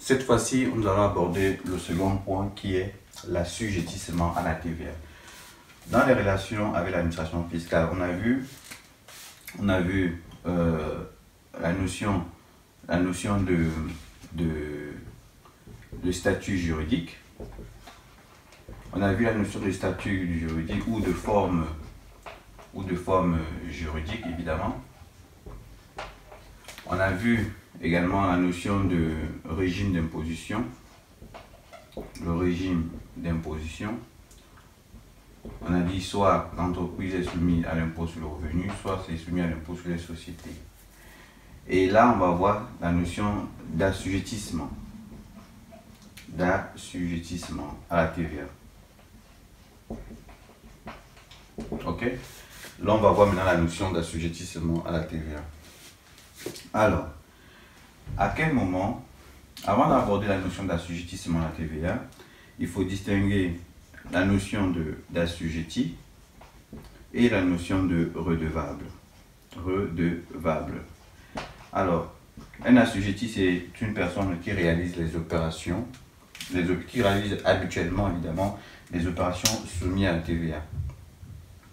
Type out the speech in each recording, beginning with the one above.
Cette fois-ci, nous allons aborder le second point qui est l'assujettissement à la TVA. Dans les relations avec l'administration fiscale, on a vu la notion de statut juridique. On a vu la notion de statut juridique ou de forme juridique, évidemment. On a vu également la notion de régime d'imposition. Le régime d'imposition. On a dit soit l'entreprise est soumise à l'impôt sur le revenu, soit c'est soumis à l'impôt sur les sociétés. Et là, on va voir la notion d'assujettissement. D'assujettissement à la TVA. Ok? Là, on va voir maintenant la notion d'assujettissement à la TVA. Alors, à quel moment, avant d'aborder la notion d'assujettissement à la TVA, il faut distinguer la notion d'assujetti et la notion de redevable. Redevable. Alors, un assujetti, c'est une personne qui réalise les opérations, qui réalise habituellement, évidemment, les opérations soumises à la TVA,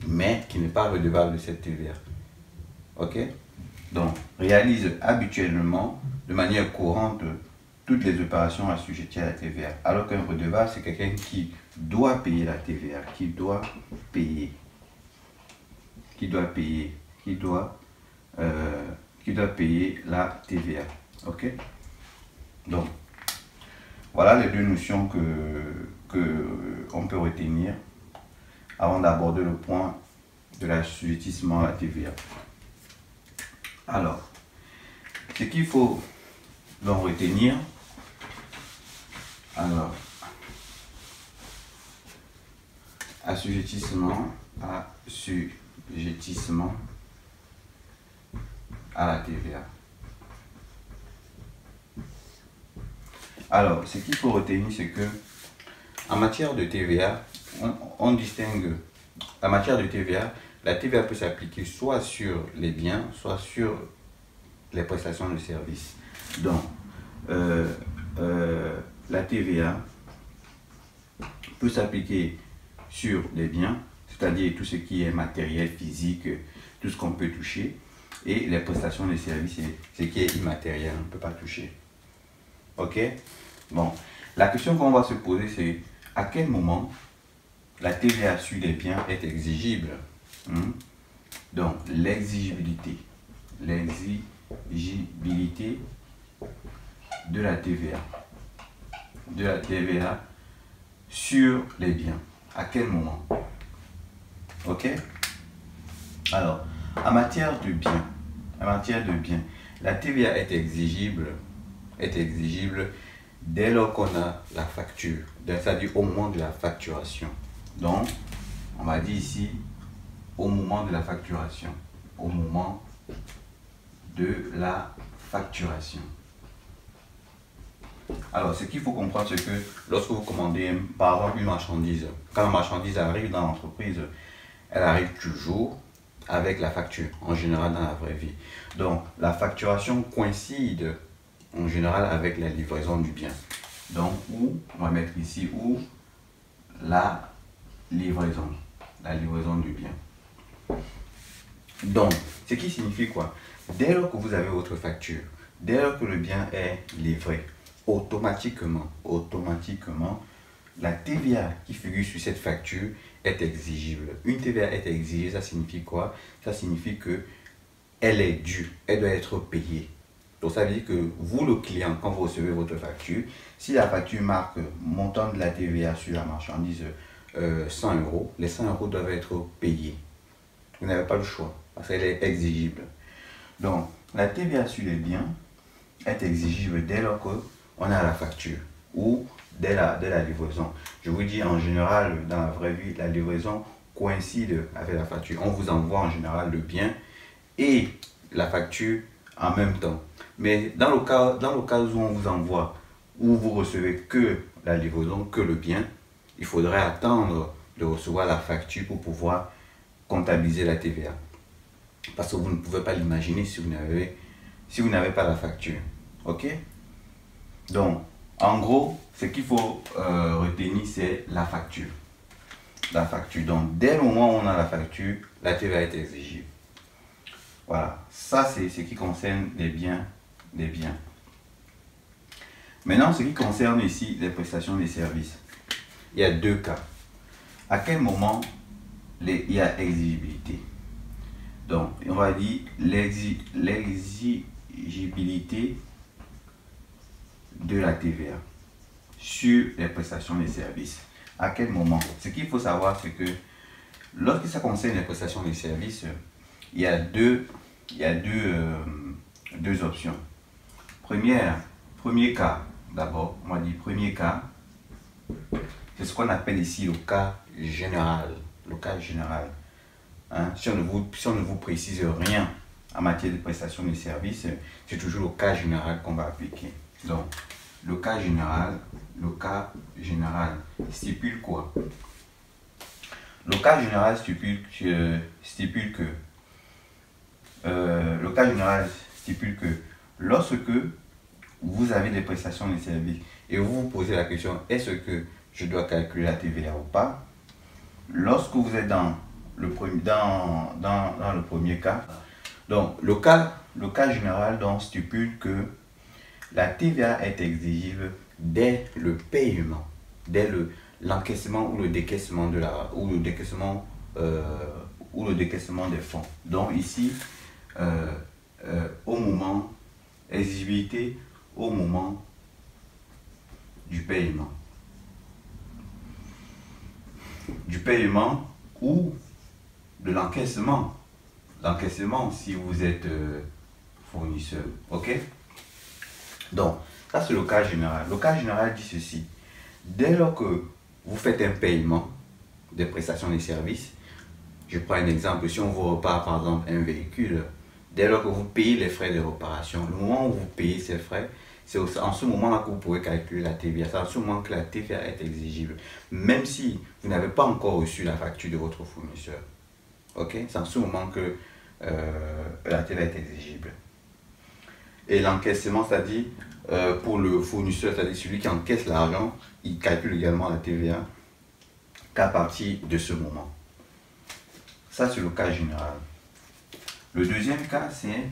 mais qui n'est pas redevable de cette TVA. Ok? Donc, réalise habituellement, de manière courante, toutes les opérations assujetties à la TVA. Alors qu'un redevable, c'est quelqu'un qui doit payer la TVA, qui doit payer la TVA. Ok? Donc, voilà les deux notions que on peut retenir avant d'aborder le point de l'assujettissement à la TVA. Alors, ce qu'il faut donc retenir, alors, assujettissement à la TVA. Alors, ce qu'il faut retenir, c'est que en matière de TVA, on distingue, en matière de TVA, la TVA peut s'appliquer soit sur les biens, soit sur les prestations de services. Donc, la TVA peut s'appliquer sur les biens, c'est-à-dire tout ce qui est matériel, physique, tout ce qu'on peut toucher, et les prestations de services, ce qui est immatériel, on ne peut pas toucher. Ok? Bon, la question qu'on va se poser, c'est à quel moment la TVA sur les biens est exigible? Donc, l'exigibilité de la TVA sur les biens. À quel moment? Ok? Alors, en matière de biens, la TVA est exigible dès lors qu'on a la facture, c'est-à-dire au moment de la facturation. Donc, on va dire ici, au moment de la facturation. Au moment de la facturation. Alors, ce qu'il faut comprendre, c'est que lorsque vous commandez, par exemple, une marchandise, quand la marchandise arrive dans l'entreprise, elle arrive toujours avec la facture, en général dans la vraie vie. Donc, la facturation coïncide en général avec la livraison du bien. Donc, on va mettre ici où la livraison du bien. Donc, ce qui signifie quoi? Dès lors que vous avez votre facture, dès lors que le bien est livré, automatiquement, la TVA qui figure sur cette facture est exigible. Une TVA est exigible, ça signifie quoi? Ça signifie que elle est due, elle doit être payée. Donc ça veut dire que vous, le client, quand vous recevez votre facture, si la facture marque montant de la TVA sur la marchandise 100 €, les 100 € doivent être payés. Vous n'avez pas le choix, parce qu'elle est exigible. Donc, la TVA sur les biens est exigible dès lors qu'on a la facture ou dès la livraison. Je vous dis, en général, dans la vraie vie, la livraison coïncide avec la facture. On vous envoie en général le bien et la facture en même temps. Mais dans le cas où on vous envoie, où vous recevez que la livraison, que le bien, il faudrait attendre de recevoir la facture pour pouvoir comptabiliser la TVA. Parce que vous ne pouvez pas l'imaginer si vous n'avez pas la facture. Ok? Donc, En gros, ce qu'il faut retenir, c'est la facture. La facture. Donc, dès le moment où on a la facture, la TVA est exigible. Voilà. Ça, c'est ce qui concerne les biens. Maintenant, ce qui concerne ici les prestations des services. Il y a deux cas. À quel moment il y a exigibilité? Donc, on va dire l'exigibilité de la TVA sur les prestations des services. À quel moment? Ce qu'il faut savoir, c'est que lorsque ça concerne les prestations des services, il y a deux options. Premier cas, d'abord, on va dire premier cas, c'est ce qu'on appelle ici le cas général. Le cas général. Hein? Si on ne vous précise rien en matière de prestation de services, c'est toujours le cas général qu'on va appliquer. Donc, le cas général stipule quoi? Le cas général stipule que lorsque vous avez des prestations de services et vous vous posez la question, est-ce que je dois calculer la TVA ou pas? Lorsque vous êtes dans le premier cas, donc le cas général donc, stipule que la TVA est exigible dès le paiement, dès l'encaissement ou le décaissement des fonds. Donc ici, exigibilité au moment du paiement. Ou de l'encaissement. L'encaissement si vous êtes fournisseur. Ok? Donc, ça c'est le cas général. Le cas général dit ceci. Dès lors que vous faites un paiement des prestations de services, je prends un exemple, si on vous repart par exemple un véhicule, dès lors que vous payez les frais de réparation, le moment où vous payez ces frais, c'est en ce moment-là que vous pouvez calculer la TVA. C'est en ce moment que la TVA est exigible, même si vous n'avez pas encore reçu la facture de votre fournisseur. Ok? C'est en ce moment que la TVA est exigible. Et l'encaissement, c'est-à-dire pour le fournisseur, c'est-à-dire celui qui encaisse l'argent, il calcule également la TVA qu'à partir de ce moment. Ça, c'est le cas général. Le deuxième cas, c'est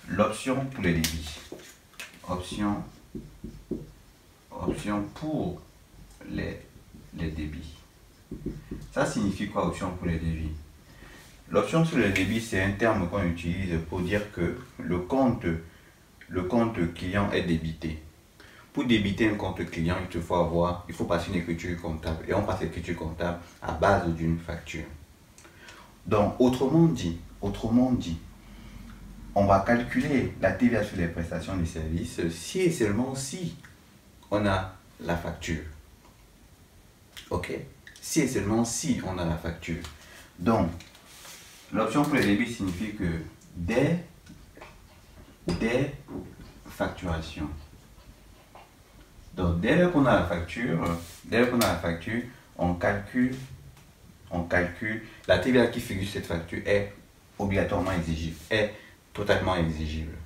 l'option pour les débits. Option pour les débits. Ça signifie quoi, option pour les débits? L'option sur les débits, c'est un terme qu'on utilise pour dire que le compte client est débité. Pour débiter un compte client, il faut passer une écriture comptable. Et on passe l'écriture comptable à base d'une facture. Donc, autrement dit, on va calculer la TVA sur les prestations de services si et seulement si on a la facture. Ok? Si et seulement si on a la facture. Donc, l'option pour les débits signifie que dès facturation. Donc, dès lors qu'on a la facture, on calcule la TVA qui figure sur cette facture est obligatoirement exigible, est totalement exigible.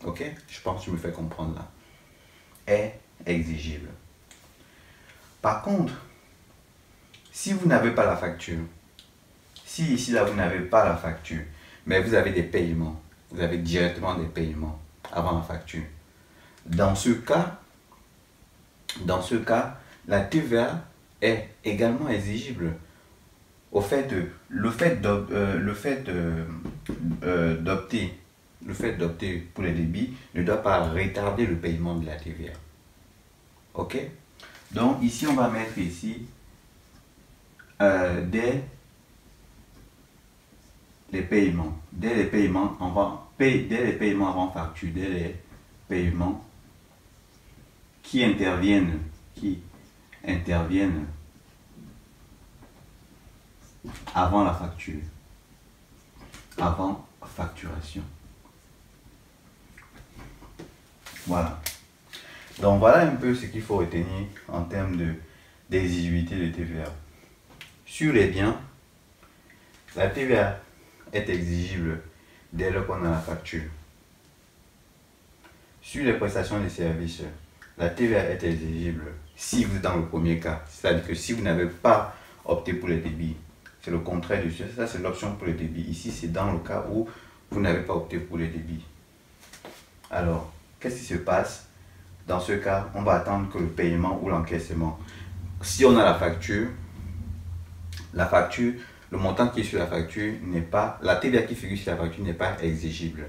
Ok? Je pense que je me fais comprendre là. Est exigible. Par contre, si vous n'avez pas la facture, si ici là vous n'avez pas la facture, mais vous avez des paiements, vous avez directement des paiements avant la facture. Dans ce cas, la TVA est également exigible. Le fait d'opter pour les débits ne doit pas retarder le paiement de la TVA. Ok? Donc ici on va mettre ici dès les paiements avant facture, dès les paiements qui interviennent avant la facture, avant facturation. Voilà. Donc voilà un peu ce qu'il faut retenir en termes d'exigibilité de TVA. Sur les biens, la TVA est exigible dès lors qu'on a la facture. sur les prestations de services, la TVA est exigible si vous êtes dans le premier cas. C'est-à-dire que si vous n'avez pas opté pour les débits, c'est le contraire de ça. Ça, c'est l'option pour les débits. Ici, c'est dans le cas où vous n'avez pas opté pour les débits. Alors, qu'est-ce qui se passe? Dans ce cas, on va attendre que le paiement ou l'encaissement. Si on a la facture, le montant qui est sur la facture n'est pas, la TVA qui figure sur la facture n'est pas exigible.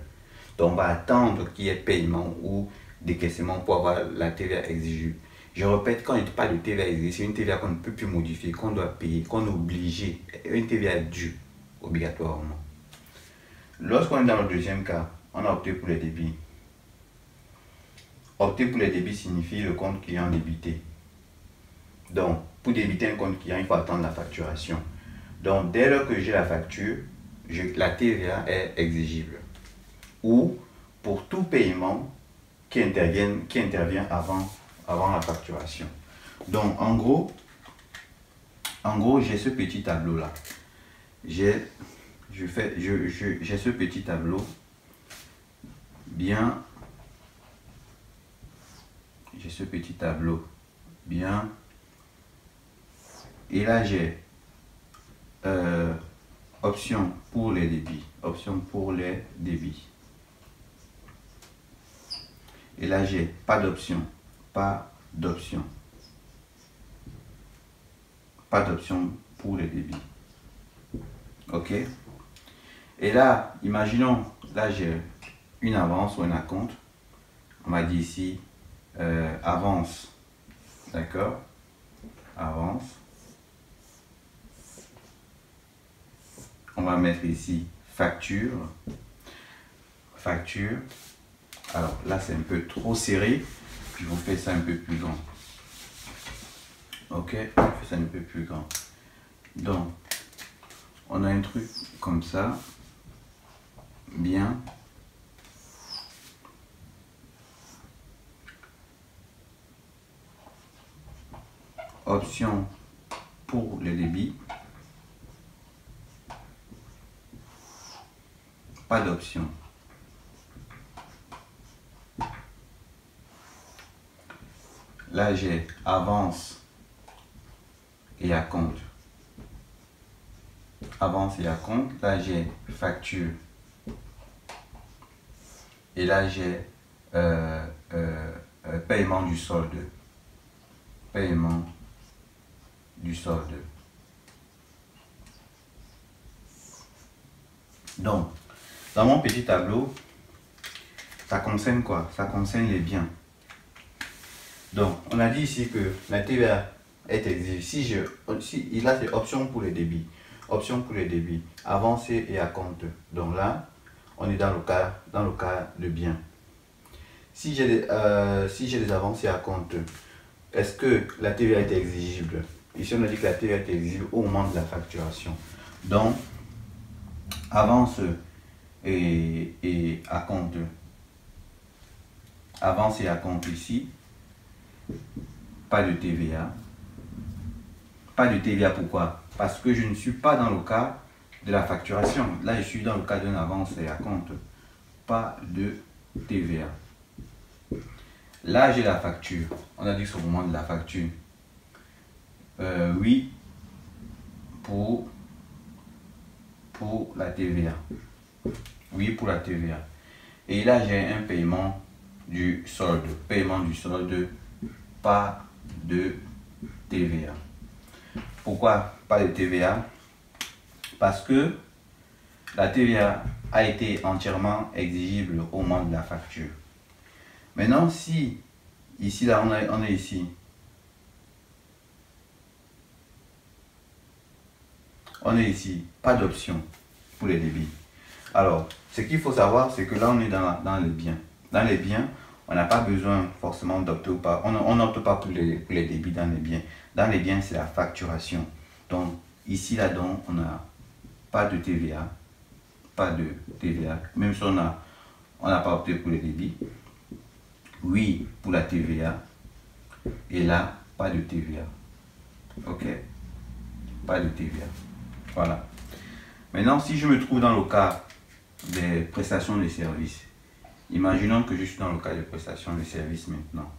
Donc, on va attendre qu'il y ait paiement ou décaissement pour avoir la TVA exigible. Je répète, quand il n'y a pas de TVA exigible, c'est une TVA qu'on ne peut plus modifier, qu'on doit payer, qu'on est obligé, une TVA due, obligatoirement. Lorsqu'on est dans le deuxième cas, on a opté pour les débits. Opter pour les débits signifie le compte client débité. Donc, pour débiter un compte client, il faut attendre la facturation. Donc, dès lors que j'ai la facture, la TVA est exigible. Ou pour tout paiement qui intervient avant la facturation. Donc, en gros, j'ai ce petit tableau là. J'ai ce petit tableau bien. J'ai ce petit tableau bien. Et là, j'ai option pour les débits. Option pour les débits. Et là, j'ai pas d'option. Pas d'option. Pas d'option pour les débits. OK? Et là, imaginons, là, j'ai une avance ou un acompte. On m'a dit ici, avance. D'accord? Avance. On va mettre ici facture. Facture. Alors là, c'est un peu trop serré. Je vous fais ça un peu plus grand. OK? Je fais ça un peu plus grand. Donc, on a un truc comme ça. Bien. Option pour les débits. Pas d'option. Là, j'ai avance et acompte. Avance et acompte. Là, j'ai facture. Et là, j'ai paiement du solde. Paiement du solde. Donc, dans mon petit tableau, ça concerne quoi? Ça concerne les biens. Donc, on a dit ici que la TVA est exigible. Là, c'est option pour les débits. Option pour les débits. Avancé et acompte. Donc là, on est dans le cas de biens. Si j'ai des avancées à compte, est-ce que la TVA est exigible? Ici, on a dit que la TVA est exigible au moment de la facturation. Donc, avance et acompte. Avance et acompte ici. Pas de TVA. Pas de TVA, pourquoi? Parce que je ne suis pas dans le cas de la facturation. Là, je suis dans le cas d'une avance et acompte. Pas de TVA. Là, j'ai la facture. On a dit que c'est au moment de la facture. Oui, pour la TVA. Oui, pour la TVA. Et là, j'ai un paiement du solde. Paiement du solde, pas de TVA. Pourquoi pas de TVA? Parce que la TVA a été entièrement exigible au moment de la facture. Maintenant, si ici, là, on est ici. On est ici, pas d'option pour les débits. Alors, ce qu'il faut savoir, c'est que là, on est dans les biens. Dans les biens, on n'a pas besoin forcément d'opter ou pas. On n'opte pas pour les débits dans les biens. Dans les biens, c'est la facturation. Donc, ici, là-dedans, on n'a pas de TVA. Pas de TVA. Même si on n'a pas opté pour les débits. Oui, pour la TVA. Et là, pas de TVA. OK? Pas de TVA. Voilà. Maintenant, si je me trouve dans le cas des prestations de services, Imaginons que je suis dans le cas de prestation de service maintenant.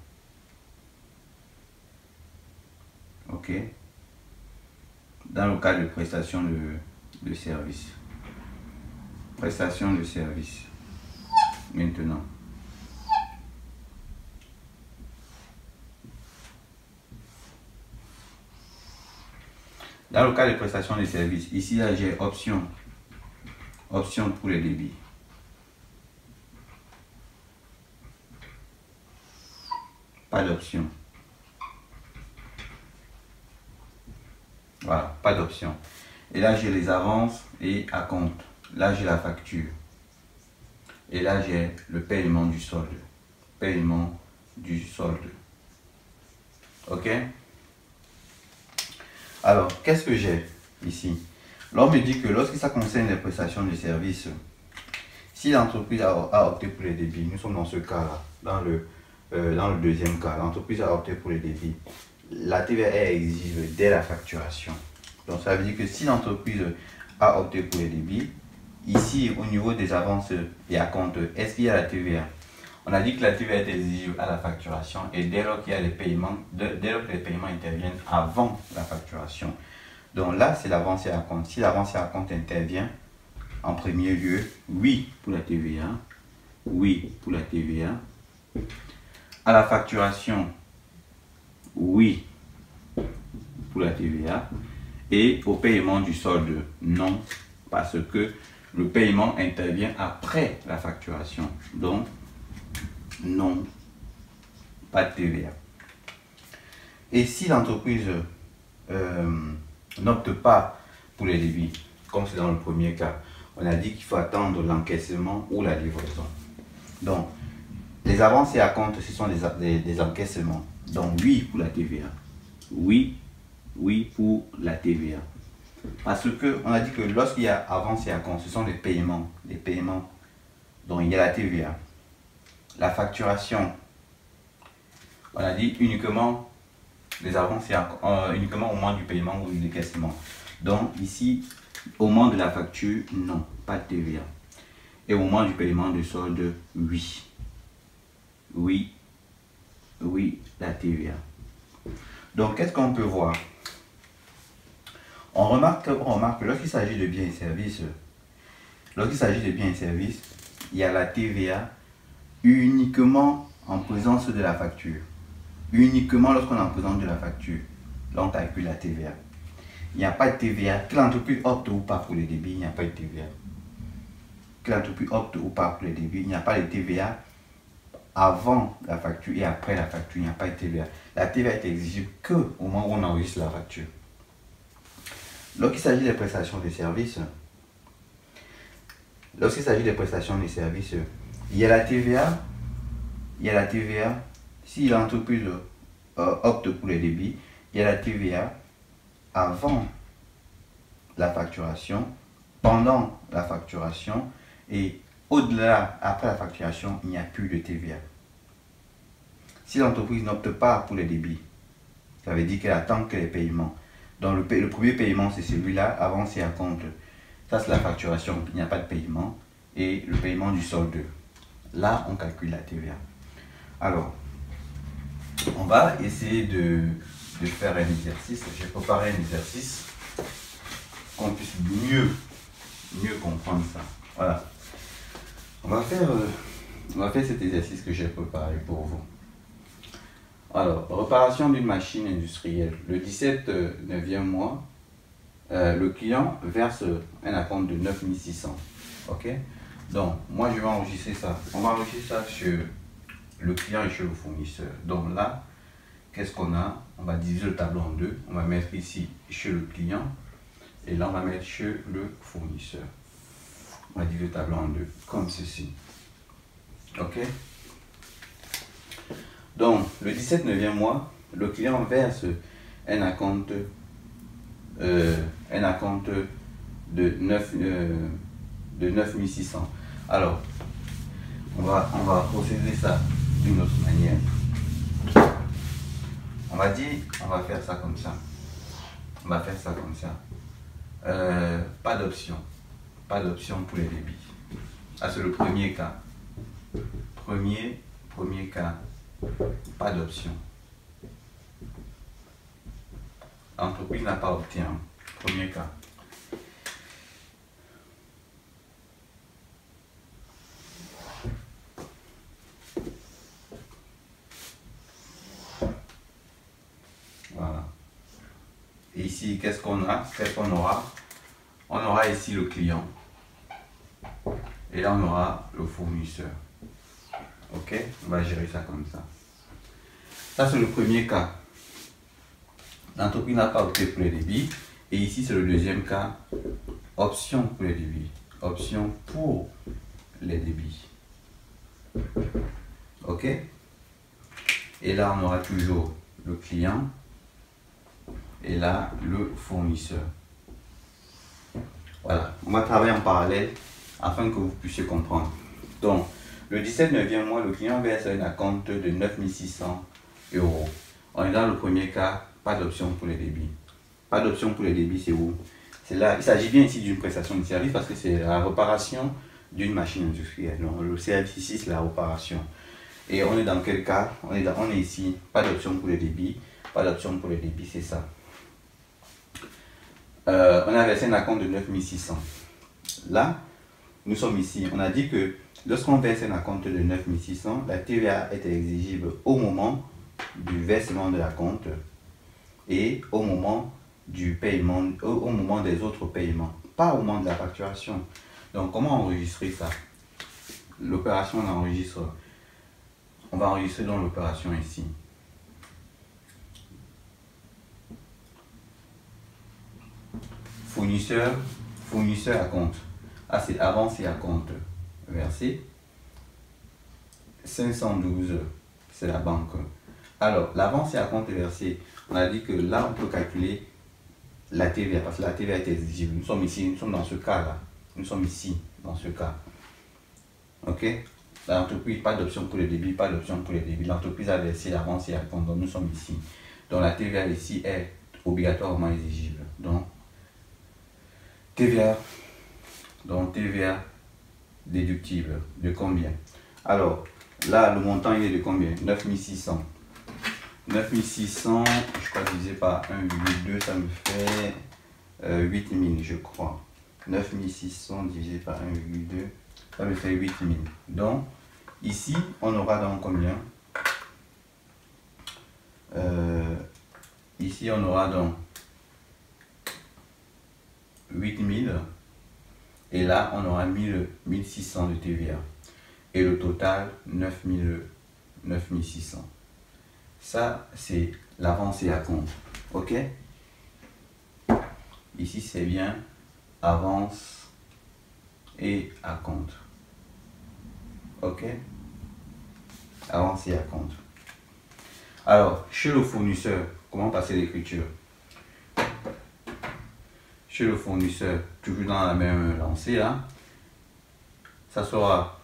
Ok. Dans le cas de prestation de service. Prestation de service. Maintenant. Dans le cas de prestation de service, ici là j'ai option. Option pour les débits. Pas d'option. Voilà, pas d'option. Et là j'ai les avances et à compte. Là j'ai la facture. Et là j'ai le paiement du solde. Paiement du solde. Ok? Alors, qu'est-ce que j'ai ici? L'on me dit que lorsque ça concerne les prestations de services, si l'entreprise a opté pour les débits, nous sommes dans ce cas-là, dans le deuxième cas, l'entreprise a opté pour les débits, la TVA est exigible dès la facturation. Donc ça veut dire que si l'entreprise a opté pour les débits, ici au niveau des avances et à compte, est-ce qu'il y a la TVA? On a dit que la TVA est exigible à la facturation et dès lors qu'il y a les paiements, dès lors que les paiements interviennent avant la facturation. Donc là, c'est l'avance et à compte. Si l'avance et à compte intervient, en premier lieu, oui pour la TVA, oui pour la TVA. À la facturation, oui pour la TVA. Et au paiement du solde, non, parce que le paiement intervient après la facturation. Donc, non, pas de TVA. Et si l'entreprise n'opte pas pour les débits, comme c'est dans le premier cas, on a dit qu'il faut attendre l'encaissement ou la livraison. Donc, les avances et acomptes, ce sont des encaissements. Donc, oui pour la TVA. Oui, oui pour la TVA. Parce que on a dit que lorsqu'il y a avance et acompte, ce sont des paiements. Des paiements. Donc, il y a la TVA. La facturation, on a dit uniquement les avances et uniquement au moment du paiement ou du décaissement. Donc, ici, au moment de la facture, non, pas de TVA. Et au moment du paiement de solde, oui. Oui, oui, la TVA. Donc, qu'est-ce qu'on peut voir? On remarque que lorsqu'il s'agit de biens et services, il y a la TVA uniquement en présence de la facture. Uniquement lorsqu'on est en présence de la facture, là on calcule la TVA. Il n'y a pas de TVA. Que l'entreprise opte ou pas pour les débits, il n'y a pas de TVA. Que l'entreprise opte ou pas pour les débits, il n'y a pas de TVA avant la facture et après la facture, il n'y a pas de TVA. La TVA est exigible qu'au moment où on enregistre la facture. Lorsqu'il s'agit des prestations de services, il y a la TVA. Si l'entreprise opte pour les débits, il y a la TVA avant la facturation, pendant la facturation et au-delà, après la facturation, il n'y a plus de TVA. Si l'entreprise n'opte pas pour les débits, ça veut dire qu'elle attend que les paiements. Donc le premier paiement, c'est celui-là, avance et à compte. Ça, c'est la facturation, il n'y a pas de paiement. Et le paiement du solde. Là, on calcule la TVA. Alors, on va essayer de faire un exercice. J'ai préparé un exercice qu'on puisse mieux comprendre ça. Voilà. On va faire cet exercice que j'ai préparé pour vous. Alors, réparation d'une machine industrielle. Le 17 9e mois, le client verse un acompte de 9 600. Ok? Donc, moi, je vais enregistrer ça. On va enregistrer ça chez le client et chez le fournisseur. Donc là, qu'est-ce qu'on a? On va diviser le tableau en deux. On va mettre ici chez le client et là, on va mettre chez le fournisseur. On va diviser le tableau en deux, comme ceci. Ok? Donc, le 17 9e mois, le client verse un acompte de 9 600. Alors, on va procéder ça d'une autre manière. On va faire ça comme ça. Pas d'option pour les débits. Ça, c'est le premier cas. Premier cas, pas d'option. L'entreprise n'a pas opté. Premier cas. Voilà. Et ici, qu'est-ce qu'on a? On aura ici le client. Et là, on aura le fournisseur. Ok? On va gérer ça comme ça. Ça, c'est le premier cas. L'entreprise n'a pas opté pour les débits. Et ici, c'est le deuxième cas. Option pour les débits. Option pour les débits. Ok? Et là, on aura toujours le client. Et là, le fournisseur. Voilà. On va travailler en parallèle afin que vous puissiez comprendre. Donc, le 17/9e mois, le client verse un acompte de 9600 €. On est dans le premier cas, pas d'option pour les débits. Pas d'option pour les débits, c'est où? C'est là, il s'agit bien ici d'une prestation de service parce que c'est la réparation d'une machine industrielle. Donc, le service ici, c'est la réparation. Et on est dans quel cas? On est ici, pas d'option pour les débits. Pas d'option pour les débits, c'est ça. On a versé un acompte de 9600. Là, nous sommes ici. On a dit que lorsqu'on verse un acompte de 9600, la TVA est exigible au moment du versement de l'acompte et au moment du paiement, au moment des autres paiements, pas au moment de la facturation. Donc, comment enregistrer ça? L'opération, on enregistre. On va enregistrer dans l'opération ici. Fournisseur à compte. Ah, c'est avance et à compte versé. 512, c'est la banque. Alors, l'avance et à compte versé, on a dit que là, on peut calculer la TVA, parce que la TVA est exigible. Nous sommes ici, nous sommes dans ce cas-là. Nous sommes ici, dans ce cas. Ok? L'entreprise, pas d'option pour les débits, pas d'option pour les débits. L'entreprise a versé l'avance et à compte, donc nous sommes ici. Donc, la TVA ici est obligatoirement exigible. Donc, TVA déductible de combien? Alors, là, le montant il est de combien? 9600. 9600, je crois divisé par 1,2, ça me fait 8000, je crois. 9600 divisé par 1,2, ça me fait 8000. Donc, ici, on aura donc combien? Ici, on aura donc 8000 et là on aura 1600 de TVA et le total 9600. Ça c'est l'avance et à compte. Ok, ici c'est bien avance et à compte. Ok, avance et à compte. Alors chez le fournisseur, comment passer l'écriture? Chez le fournisseur, toujours dans la même lancée là, ça sera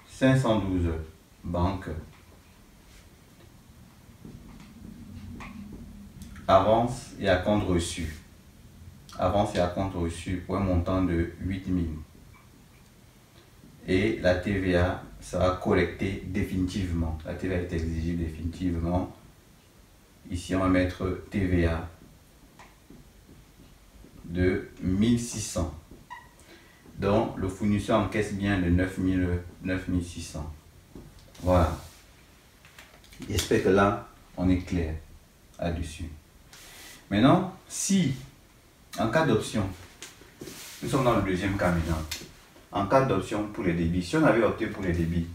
512 banque, avance et acompte reçu. Avance et acompte reçu pour un montant de 8000. Et la TVA sera collectée définitivement. La TVA est exigible définitivement. Ici, on va mettre TVA de 1600. Donc, le fournisseur encaisse bien de 9600. Voilà. J'espère que là, on est clair là-dessus. Maintenant, si, en cas d'option, nous sommes dans le deuxième cas maintenant. En cas d'option pour les débits, si on avait opté pour les débits,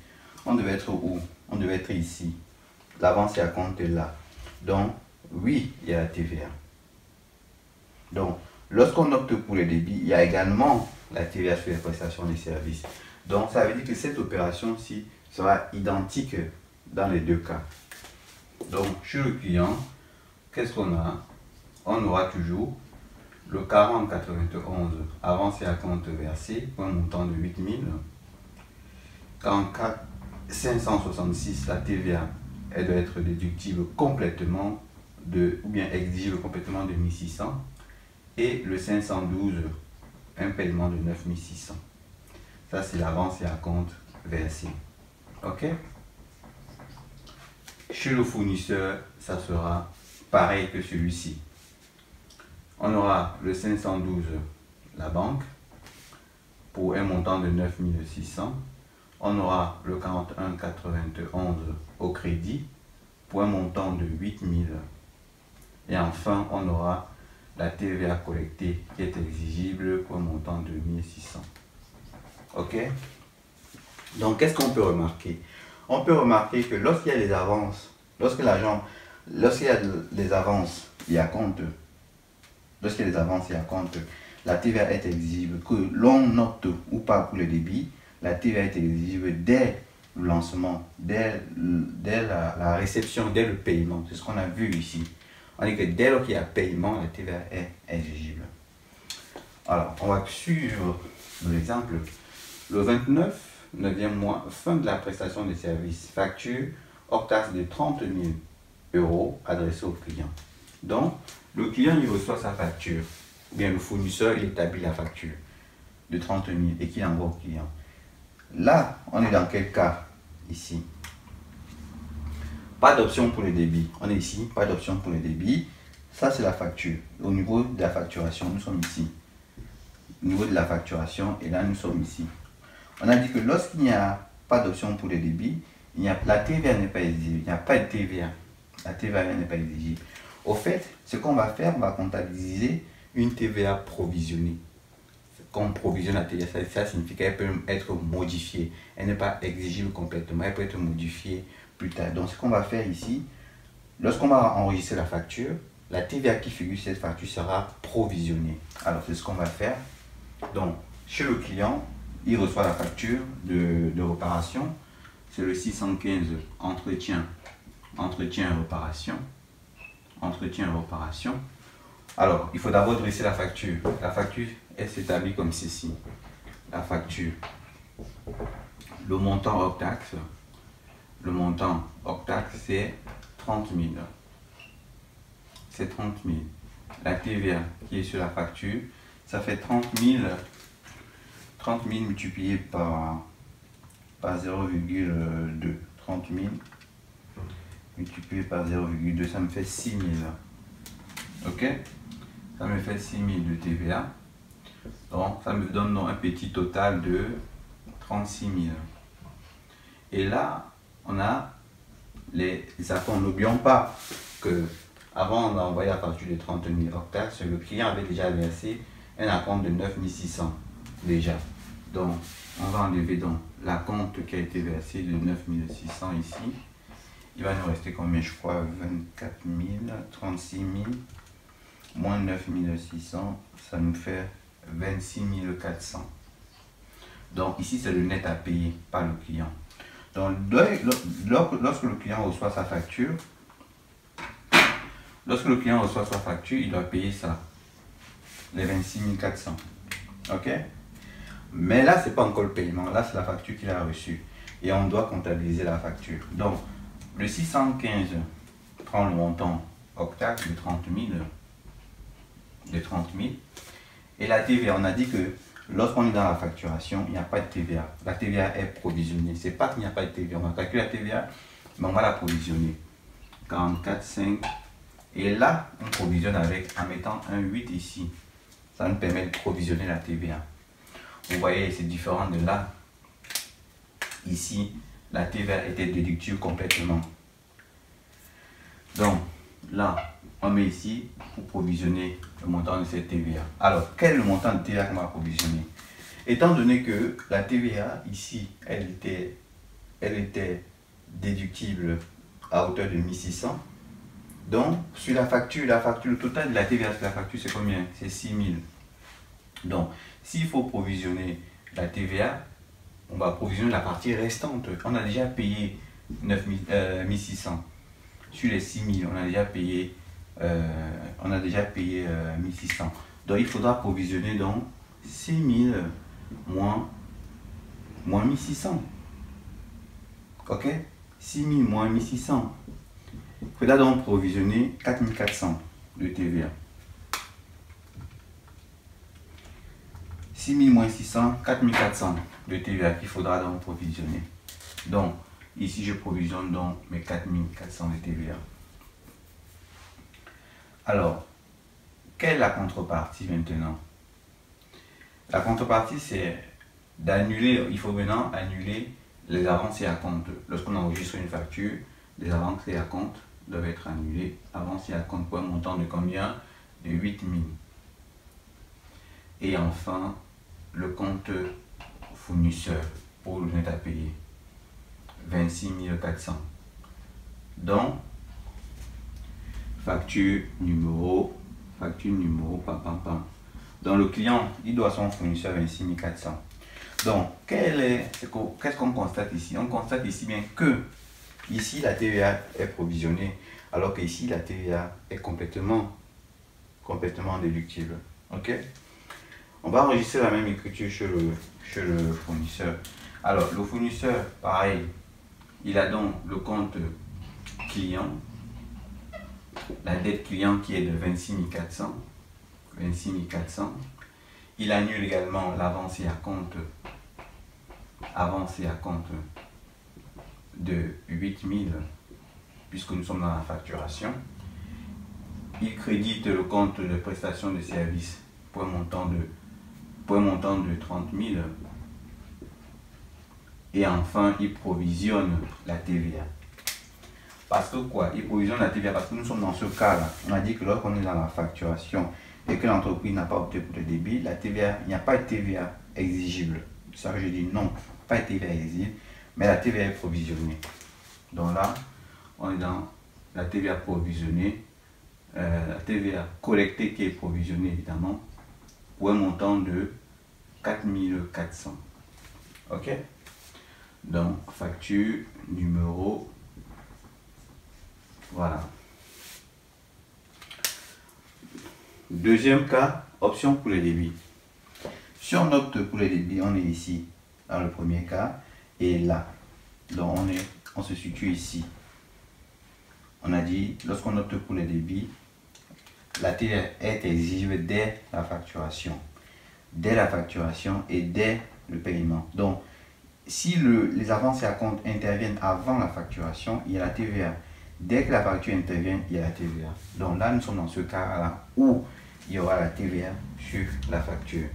on devait être où? On devait être ici. L'avance et à compte est là. Donc, oui, il y a la TVA. Donc, lorsqu'on opte pour les débits, il y a également la TVA sur les prestations des services. Donc, ça veut dire que cette opération-ci sera identique dans les deux cas. Donc, chez le client, qu'est-ce qu'on a? On aura toujours le 4091 avance et à compte versé pour un montant de 8000. 44 566, la TVA, elle doit être déductible complètement ou bien exigible complètement de 1600. Et le 512, un paiement de 9600. Ça, c'est l'avance et acompte versé. OK? Chez le fournisseur, ça sera pareil que celui-ci. On aura le 512, la banque, pour un montant de 9 600. On aura le 41,91 au crédit, pour un montant de 8 000. Et enfin, on aura la TVA collectée qui est exigible pour un montant de 1 600. OK? Donc, qu'est-ce qu'on peut remarquer? On peut remarquer que lorsqu'il y a des avances, lorsqu'il y a des avances et acomptes, lorsqu'il y a des avances et acomptes, la TVA est exigible, que l'on note ou pas pour le débit, la TVA est exigible dès le lancement, dès la réception, dès le paiement. C'est ce qu'on a vu ici. On dit que dès lors qu'il y a paiement, la TVA est exigible. Alors, on va suivre l'exemple. Le 29, 9e mois, fin de la prestation de services, facture hors taxe de 30 000 € adressée au client. Donc, le client, il reçoit sa facture. Bien, le fournisseur, il établit la facture de 30 000 et qu'il envoie au client. Là, on est dans quel cas? Ici. Pas d'option pour le débit. On est ici, pas d'option pour le débit. Ça, c'est la facture. Au niveau de la facturation, nous sommes ici. Au niveau de la facturation, et là, nous sommes ici. On a dit que lorsqu'il n'y a pas d'option pour le débit, la TVA n'est pas exigible. Il n'y a pas de TVA. La TVA n'est pas exigible. Au fait, ce qu'on va faire, on va comptabiliser une TVA provisionnée. Quand on provisionne la TVA, ça signifie qu'elle peut être modifiée. Elle n'est pas exigible complètement, elle peut être modifiée plus tard. Donc, ce qu'on va faire ici, lorsqu'on va enregistrer la facture, la TVA qui figure sur cette facture sera provisionnée. Alors, c'est ce qu'on va faire. Donc, chez le client, il reçoit la facture de réparation. C'est le 615 entretien, réparation. Entretien et réparation. Alors, il faut d'abord dresser la facture. La facture, elle s'établit comme ceci. La facture. Le montant hors taxe. Le montant hors taxe, c'est 30 000. C'est 30 000. La TVA qui est sur la facture, ça fait 30 000. 30 000 multiplié par 0,2. 30 000 multiplié par 0,2, ça me fait 6 000. OK? Ça me fait 6 000 de TVA. Donc, ça me donne un petit total de 36 000. Et là, on a les acomptes. N'oublions pas que avant on a envoyé la facture de 30 000 hors taxe, le client avait déjà versé un acompte de 9 600 déjà. Donc, on va enlever donc l'acompte qui a été versé de 9 600 ici. Il va nous rester combien? Je crois 24 000, 36 000, moins 9 600, ça nous fait 26 400. Donc ici, c'est le net à payer par le client. Donc, lorsque le client reçoit sa facture, il doit payer ça, les 26 400. OK? Mais là, ce n'est pas encore le paiement. Là, c'est la facture qu'il a reçue. Et on doit comptabiliser la facture. Donc, le 615 prend le montant hors taxe de 30 000. Et la TVA, on a dit que lorsqu'on est dans la facturation, il n'y a pas de TVA. La TVA est provisionnée. Ce n'est pas qu'il n'y a pas de TVA. On va calculer la TVA, mais on va la provisionner. 44,5. Et là, on provisionne en mettant un 8 ici. Ça nous permet de provisionner la TVA. Vous voyez, c'est différent de là. Ici, la TVA était déductible complètement. Donc, là, on met ici pour provisionner le montant de cette TVA. Alors, quel est le montant de TVA qu'on va provisionner? Étant donné que la TVA, ici, elle était déductible à hauteur de 1600. Donc, sur la facture, le total de la TVA sur la facture, c'est combien? C'est 6 000. Donc, s'il faut provisionner la TVA, on va provisionner la partie restante. On a déjà payé 1600. Sur les 6 000, on a déjà payé 1600. Donc, il faudra provisionner donc 6 000 moins 1600. OK? 6 000 moins 1600. Il faudra donc provisionner 4 400 de TVA. 6000 moins 600, 4400 de TVA qu'il faudra donc provisionner. Donc, ici, je provisionne donc mes 4400 de TVA. Alors, quelle est la contrepartie maintenant? La contrepartie, c'est d'annuler, il faut maintenant annuler les avances et acomptes. Lorsqu'on enregistre une facture, les avances et acomptes doivent être annulés. Avances et acomptes pour un montant de combien? De 8000. Et enfin, le compte fournisseur pour le net à payer, 26 400. Donc, facture numéro, pam, pam, pam. Donc, le client, il doit son fournisseur 26 400. Donc, qu'est-ce qu'on constate ici? On constate ici bien que ici, la TVA est provisionnée, alors que ici, la TVA est complètement déductible. Ok? On va enregistrer la même écriture chez le fournisseur. Alors, le fournisseur, pareil, il a donc le compte client, la dette client qui est de 26 400. 26 400. Il annule également l'avance et acompte de 8000, puisque nous sommes dans la facturation. Il crédite le compte de prestation de services pour un montant de 30 000. Et enfin, il provisionne la TVA. Parce que quoi? Il provisionne la TVA parce que nous sommes dans ce cas-là. On a dit que lorsqu'on est dans la facturation et que l'entreprise n'a pas opté pour le débit, la TVA, il n'y a pas de TVA exigible. Ça que je dis non, pas de TVA exigible, mais la TVA est provisionnée. Donc là, on est dans la TVA provisionnée, la TVA collectée qui est provisionnée évidemment, pour un montant de 4400. Ok? Donc, facture numéro, voilà. Deuxième cas, option pour les débits. Si on opte pour les débits, on est ici dans le premier cas et là. Donc on se situe ici. On a dit, lorsqu'on opte pour les débits, la TVA est exigible dès la facturation. Dès la facturation et dès le paiement. Donc, si les avances et acomptes interviennent avant la facturation, il y a la TVA. Dès que la facture intervient, il y a la TVA. Donc là, nous sommes dans ce cas-là où il y aura la TVA sur la facture.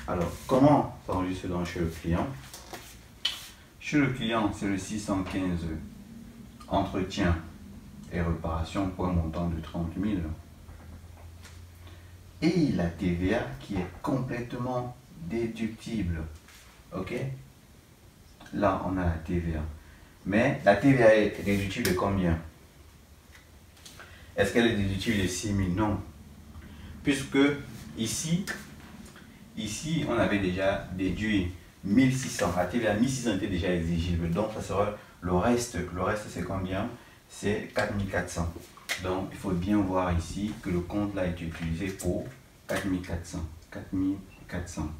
Alors, comment s'enregistre donc chez le client? Chez le client, c'est le 615 entretien et réparation pour un montant de 30 000. Et la TVA qui est complètement déductible. Ok? Là, on a la TVA. Mais la TVA est déductible de combien? Est-ce qu'elle est déductible de 6 000? Non. Puisque ici, on avait déjà déduit 1600. La TVA 1600 était déjà exigible. Donc, ça sera le reste. Le reste, c'est combien? C'est 4400. Donc, il faut bien voir ici que le compte là est utilisé pour 4400. 4400.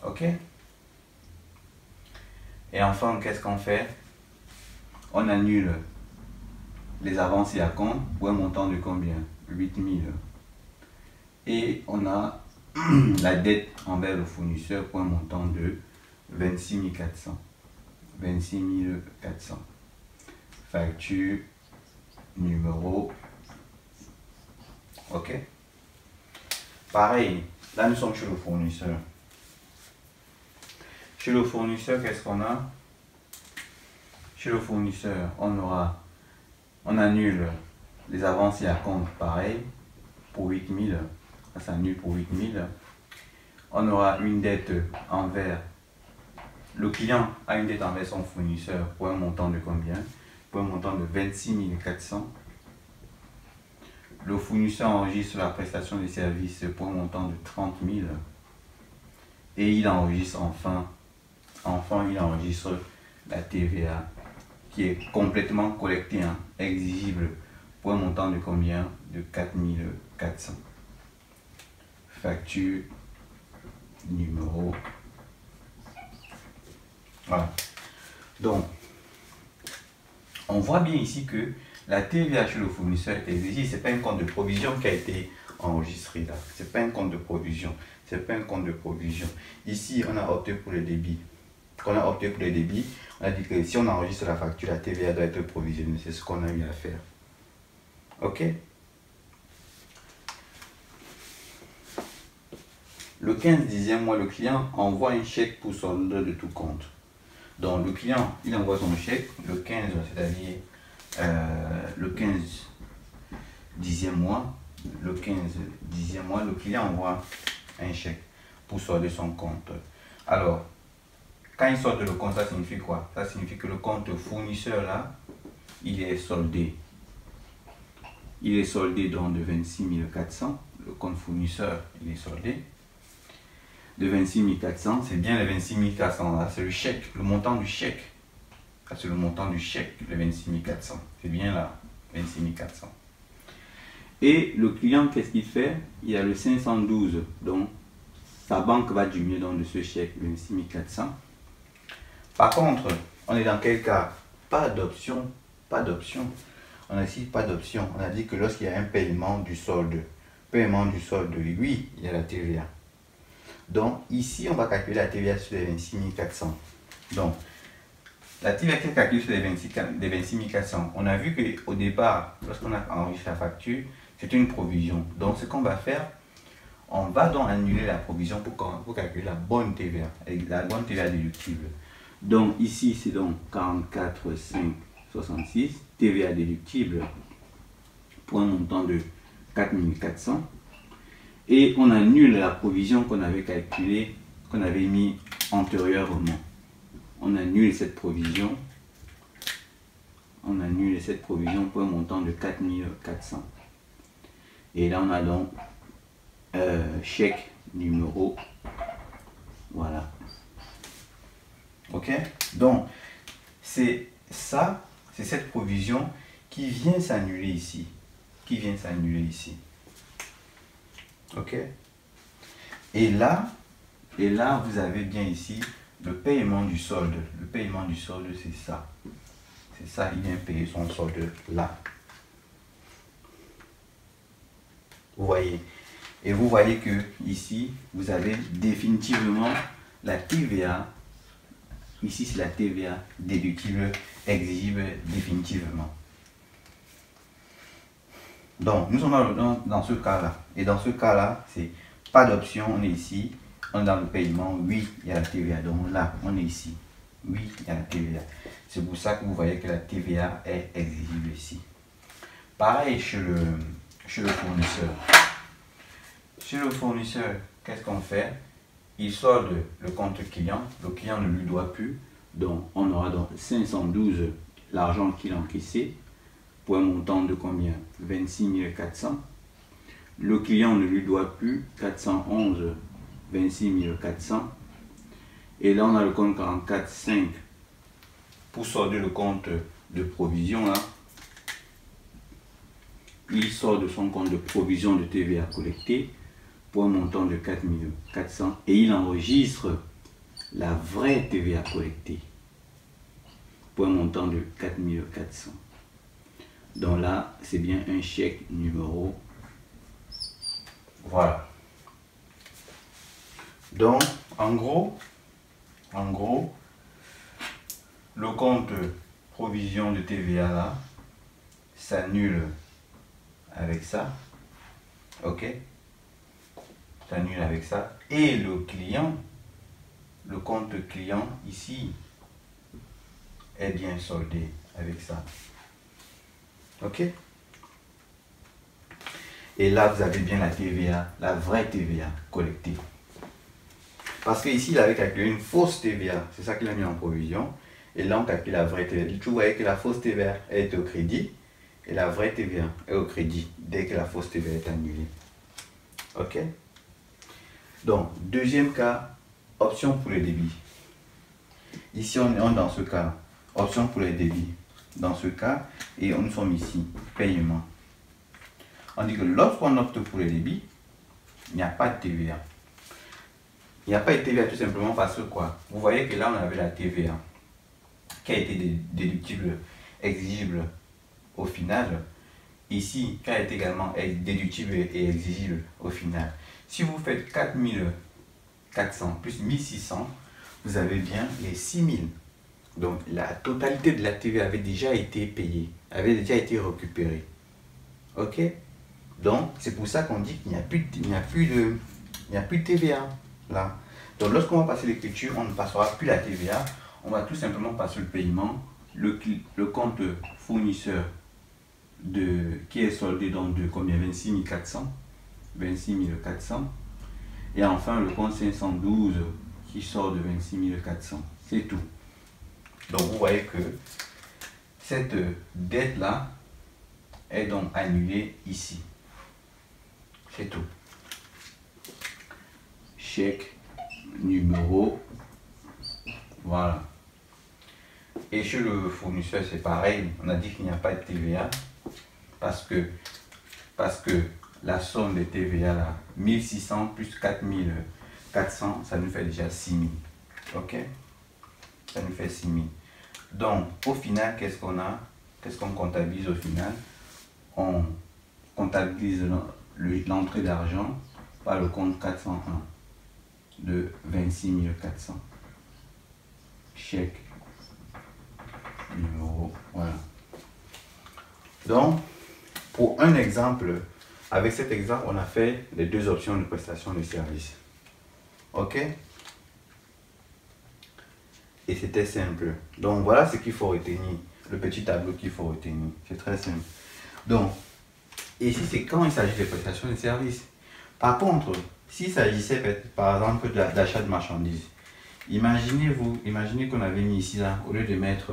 Ok? Et enfin, qu'est-ce qu'on fait? On annule les avances et acomptes pour un montant de combien? 8000. Et on a la dette envers le fournisseur pour un montant de 26 400. 26 400. Facture numéro. Ok? Pareil, là nous sommes chez le fournisseur. Chez le fournisseur, qu'est-ce qu'on a? Chez le fournisseur, on annule les avances et acomptes, pareil, pour 8000. Ça s'annule pour 8000. On aura une dette envers, le client a une dette envers son fournisseur pour un montant de combien? Pour un montant de 26 400. Le fournisseur enregistre la prestation de services pour un montant de 30 000. Et il enregistre enfin, il enregistre la TVA qui est complètement collectée, exigible pour un montant de combien? De 4400. Facture numéro. Voilà. Donc, on voit bien ici que la TVA chez le fournisseur est exigible. Ce n'est pas un compte de provision qui a été enregistré là. C'est pas un compte de provision. C'est pas un compte de provision. Ici, on a opté pour le débit. Quand on a opté pour le débit, on a dit que si on enregistre la facture, la TVA doit être provisionnée. C'est ce qu'on a eu à faire. Ok? Le 15e mois, le client envoie un chèque pour solde de tout compte. Donc le client, il envoie son chèque le 15, c'est-à-dire le 15 10e mois. Le 15 10e mois, le client envoie un chèque pour solder son compte. Alors, quand il sort le compte, ça signifie quoi? Ça signifie que le compte fournisseur là, il est soldé. Il est soldé donc de 26 400. Le compte fournisseur, il est soldé de 26 400. C'est bien les 26 400 là. C'est le chèque, le montant du chèque. C'est le montant du chèque, les 26 400. C'est bien là, 26 400. Et le client, qu'est-ce qu'il fait? Il a le 512. Donc, sa banque va diminuer donc de ce chèque, 26 400. Par contre, on est dans quel cas? Pas d'option. Pas d'option. On a ici pas d'option. On a dit que lorsqu'il y a un paiement du solde, oui, il y a la TVA. Donc, ici, on va calculer la TVA sur les 26 400. Donc, la TVA qui est calculée sur les 26 400, on a vu qu'au départ, lorsqu'on a enregistré la facture, c'est une provision. Donc, ce qu'on va faire, on va donc annuler la provision pour calculer la bonne TVA, la bonne TVA déductible. Donc, ici, c'est donc 44 5 66, TVA déductible pour un montant de 4 400. Et on annule la provision qu'on avait calculée, qu'on avait mis antérieurement. On annule cette provision. On annule cette provision pour un montant de 4 400. Et là, on a donc chèque numéro. Voilà. Ok? Donc, c'est ça, c'est cette provision qui vient s'annuler ici. Qui vient s'annuler ici. Ok? Et là, vous avez bien ici le paiement du solde. Le paiement du solde, c'est ça. C'est ça, il vient payer son solde là. Vous voyez? Et vous voyez que ici, vous avez définitivement la TVA. Ici, c'est la TVA déductible, exigible définitivement. Donc, nous sommes dans ce cas-là. Et dans ce cas-là, c'est pas d'option, on est ici. On est dans le paiement, oui, il y a la TVA. Donc là, on est ici. Oui, il y a la TVA. C'est pour ça que vous voyez que la TVA est exigible ici. Pareil chez le fournisseur. Chez le fournisseur, qu'est-ce qu'on fait? Il solde le compte client. Le client ne lui doit plus. Donc, on aura donc 512, l'argent qu'il a encaissé, pour un montant de combien? 26 400. Le client ne lui doit plus 411, 26 400. Et là, on a le compte 44 5 pour solder le compte de provision. Là, il sort de son compte de provision de TVA collectée pour un montant de 4 400 et il enregistre la vraie TVA collectée pour un montant de 4 400. Donc là, c'est bien un chèque numéro. Voilà. Donc, en gros, le compte provision de TVA là s'annule avec ça. Ok? S'annule avec ça. Et le client, le compte client ici est bien soldé avec ça. Ok? Et là, vous avez bien la TVA, la vraie TVA collectée. Parce qu'ici, il avait calculé une fausse TVA. C'est ça qu'il a mis en provision. Et là, on calcule la vraie TVA. Vous voyez que la fausse TVA est au crédit. Et la vraie TVA est au crédit dès que la fausse TVA est annulée. Ok? Donc, deuxième cas, option pour le débit. Ici, on est dans ce cas, option pour les débits. Dans ce cas, et nous sommes ici, paiement. On dit que lorsqu'on opte pour le débit, il n'y a pas de TVA. Il n'y a pas de TVA tout simplement parce que quoi? Vous voyez que là, on avait la TVA qui a été déductible, exigible au final. ici, qui est également déductible et exigible au final. Si vous faites 4400 plus 1600, vous avez bien les 6000. Donc la totalité de la TVA avait déjà été payée, avait déjà été récupérée. Ok? Donc c'est pour ça qu'on dit qu'il n'y a plus de TVA là. Donc lorsqu'on va passer l'écriture, on ne passera plus la TVA, on va tout simplement passer le paiement, le compte fournisseur qui est soldé dans de combien? 26 400. 26 400. Et enfin le compte 512 qui sort de 26 400. C'est tout. Donc vous voyez que cette dette là est donc annulée ici. C'est tout. Chèque, numéro, voilà. Et chez le fournisseur c'est pareil, on a dit qu'il n'y a pas de TVA parce que la somme de TVA là, 1600 plus 4400, ça nous fait déjà 6000. Ok? Ça nous fait 6000. Donc au final, qu'est-ce qu'on a? Qu'est-ce qu'on comptabilise au final? On comptabilise l'entrée d'argent par le compte 401 de 26 400. Chèque, numéro, voilà. Donc, pour un exemple, avec cet exemple, on a fait les deux options de prestation de service. Ok? Et c'était simple. Donc, voilà ce qu'il faut retenir. Le petit tableau qu'il faut retenir. C'est très simple. Donc, ici, c'est quand il s'agit de prestations de service. Par contre, s'il s'agissait, par exemple, d'achat de marchandises, imaginez qu'on avait mis ici, là, au lieu de mettre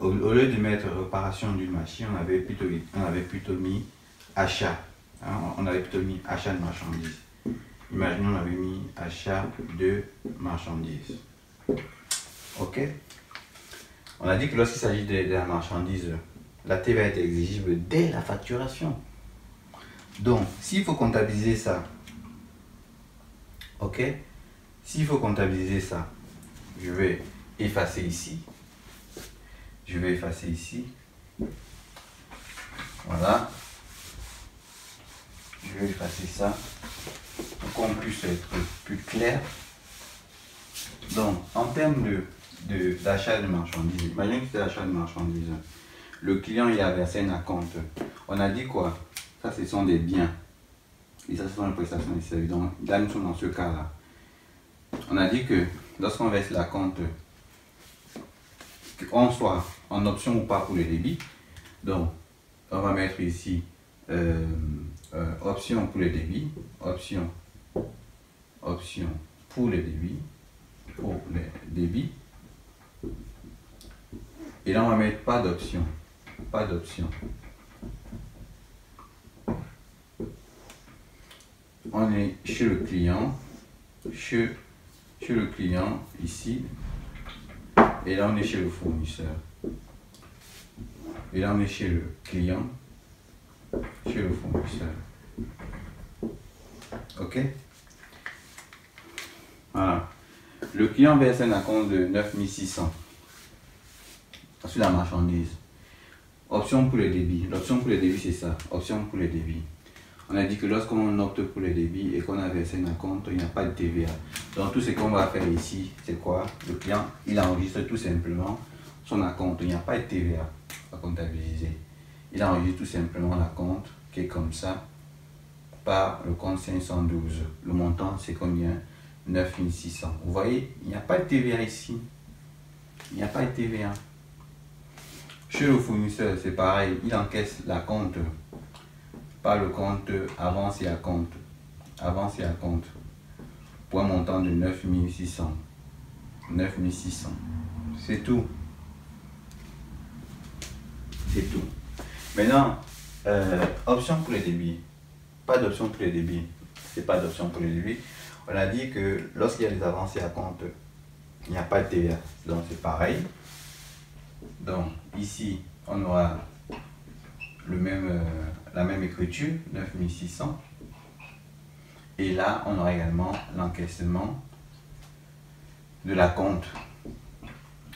réparation d'une machine, on avait plutôt mis achat. Hein, on avait plutôt mis achat de marchandises. Imaginez on avait mis achat de marchandises. Ok? On a dit que lorsqu'il s'agit de la marchandise, la TVA est exigible dès la facturation. Donc, s'il faut comptabiliser ça, ok? S'il faut comptabiliser ça, je vais effacer ici. Je vais effacer ici. Voilà. Je vais effacer ça pour qu'on puisse être plus clair. Donc, en termes d'achat de marchandises, imaginez que c'est l'achat de marchandises. Le client il a versé un acompte. On a dit quoi? Ça, ce sont des biens. Et ça, ce sont les prestations de services. Donc, là, nous sommes dans ce cas-là. On a dit que lorsqu'on verse l'acompte, qu'on soit en option ou pas pour le débit, donc, on va mettre ici option pour le débit, option pour le débit, et là on va mettre pas d'option, on est chez le client, ici, et là on est chez le fournisseur, et là on est chez le client, chez le fournisseur. Ok? Voilà. Le client verse un acompte de 9600 sur la marchandise. Option pour le débit. L'option pour le débit, c'est ça. Option pour le débit. On a dit que lorsqu'on opte pour le débit et qu'on a versé un acompte, il n'y a pas de TVA. Donc tout ce qu'on va faire ici, c'est quoi? Le client, il enregistre tout simplement son acompte. Il n'y a pas de TVA à comptabiliser. Il enregistre tout simplement l'acompte qui est comme ça par le compte 512. Le montant, c'est combien? 9600. Vous voyez, il n'y a pas de TVA ici. Il n'y a pas de TVA. Chez le fournisseur, c'est pareil. Il encaisse l'acompte par le compte avance et acompte. Avance et acompte. Pour un montant de 9600. 9600. C'est tout. C'est tout. Maintenant, option pour les débits. Pas d'option pour les débits. C'est pas d'option pour les débits. On a dit que lorsqu'il y a des avances et acomptes, il n'y a pas de TVA. Donc c'est pareil. Donc ici, on aura la même écriture, 9600. Et là, on aura également l'encaissement de l'acompte,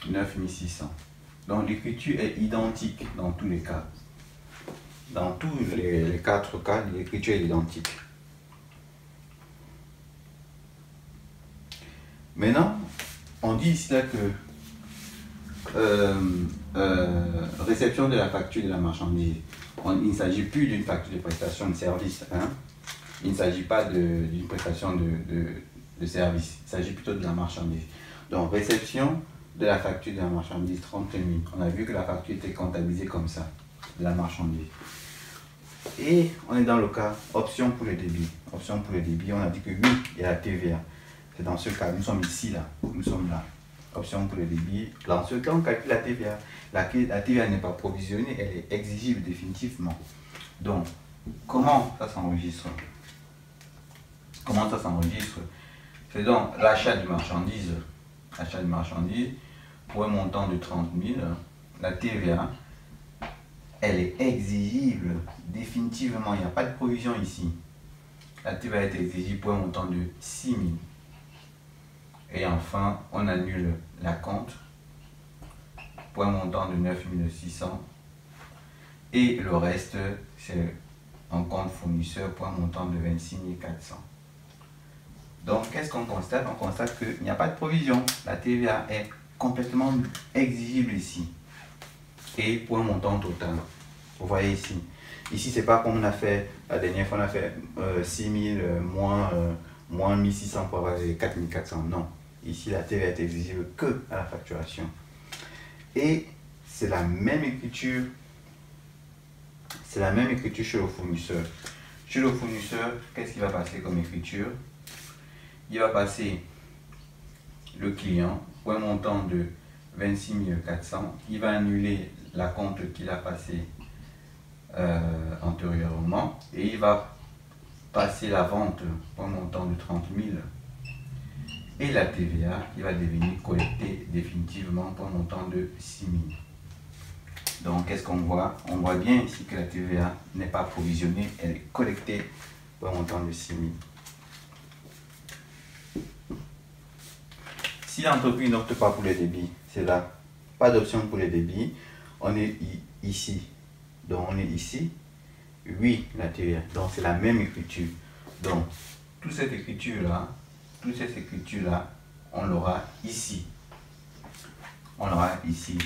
9600. Donc l'écriture est identique dans tous les cas. Dans tous les 4 cas, l'écriture est identique. Maintenant, on dit ici là que réception de la facture de la marchandise. Il ne s'agit plus d'une facture de prestation de service. Hein? Il ne s'agit pas d'une prestation de service. Il s'agit plutôt de la marchandise. Donc, réception de la facture de la marchandise, 30 000. On a vu que la facture était comptabilisée comme ça, de la marchandise. Et on est dans le cas option pour le débit. Option pour le débit, on a dit que oui, il y a la TVA. C'est dans ce cas, nous sommes ici, là. Nous sommes là. Option pour le débit. Dans ce cas, on calcule la TVA. La TVA n'est pas provisionnée, elle est exigible définitivement. Donc, comment ça s'enregistre? Comment ça s'enregistre? C'est donc l'achat de marchandises. Achat de marchandises pour un montant de 30 000. La TVA, elle est exigible définitivement. Il n'y a pas de provision ici. La TVA est exigible pour un montant de 6 000. Et enfin, on annule la compte pour un montant de 9 600. Et le reste, c'est un compte fournisseur pour un montant de 26 400. Donc, qu'est-ce qu'on constate? On constate qu'il n'y a pas de provision. La TVA est complètement exigible ici. Et pour un montant total. Vous voyez ici. Ici, c'est pas comme on a fait la dernière fois, on a fait 6 000 moins 1600 pour avoir les 4 400. Non. Ici, la TVA est exigible que à la facturation. Et c'est la même écriture. C'est la même écriture chez le fournisseur. Chez le fournisseur, qu'est-ce qui va passer comme écriture? Il va passer le client pour un montant de 26 400. Il va annuler la compte qu'il a passée antérieurement et il va passer la vente pour un montant de 30 000. Et la TVA qui va devenir collectée définitivement pour un montant de 6 000. Donc, qu'est-ce qu'on voit? On voit bien ici que la TVA n'est pas provisionnée, elle est collectée pour un montant de 6 000. Si l'entreprise n'opte pas pour le débit, c'est là. Pas d'option pour le débit. On est ici. Donc, on est ici. Oui, la TVA. Donc, c'est la même écriture. Donc, toute cette écriture-là, on l'aura ici. On l'aura ici,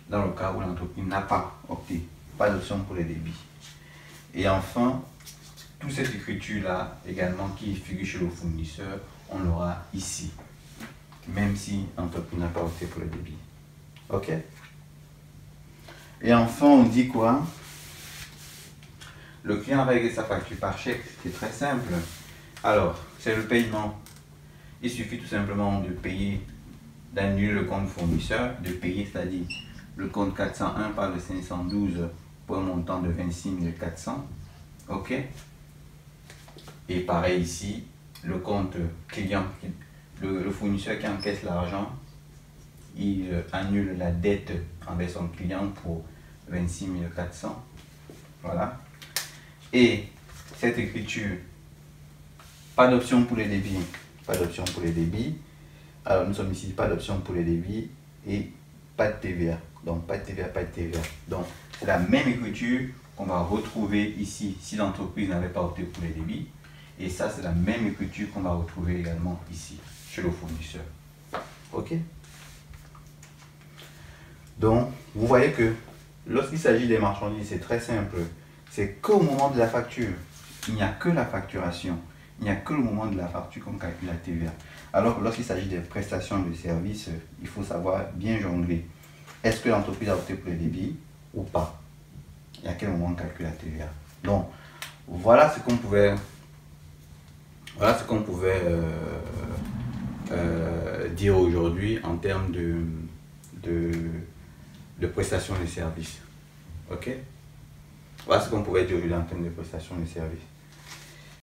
dans le cas où l'entreprise n'a pas opté. Pas d'option pour le débit. Et enfin, toute cette écriture-là, également, qui figure chez le fournisseur, on l'aura ici. Même si l'entreprise n'a pas opté pour le débit. OK? Et enfin, on dit quoi? Le client règle sa facture par chèque. C'est très simple. Alors, c'est le paiement. Il suffit tout simplement de payer, d'annuler le compte fournisseur, de payer, c'est-à-dire le compte 401 par le 512 pour un montant de 26 400. OK? Et pareil ici, le compte client, le fournisseur qui encaisse l'argent, il annule la dette envers son client pour 26 400. Voilà. Et cette écriture, pas d'option pour les débits. Pas d'option pour les débits. Alors nous sommes ici, pas d'option pour les débits et pas de TVA. Donc pas de TVA, pas de TVA. Donc c'est la même écriture qu'on va retrouver ici si l'entreprise n'avait pas opté pour les débits. Et ça, c'est la même écriture qu'on va retrouver également ici, chez le fournisseur. OK? Donc, vous voyez que lorsqu'il s'agit des marchandises, c'est très simple. C'est qu'au moment de la facture, il n'y a que la facturation. Il n'y a que le moment de la facture qu'on calcule la TVA. Alors que lorsqu'il s'agit des prestations de services, il faut savoir bien jongler. Est-ce que l'entreprise a opté pour le débit ou pas? Et à quel moment on calcule la TVA? Donc, voilà ce qu'on pouvait... Voilà ce qu'on pouvait dire aujourd'hui en termes de prestations de services. OK? Voilà ce qu'on pouvait dire aujourd'hui en termes de prestations de services.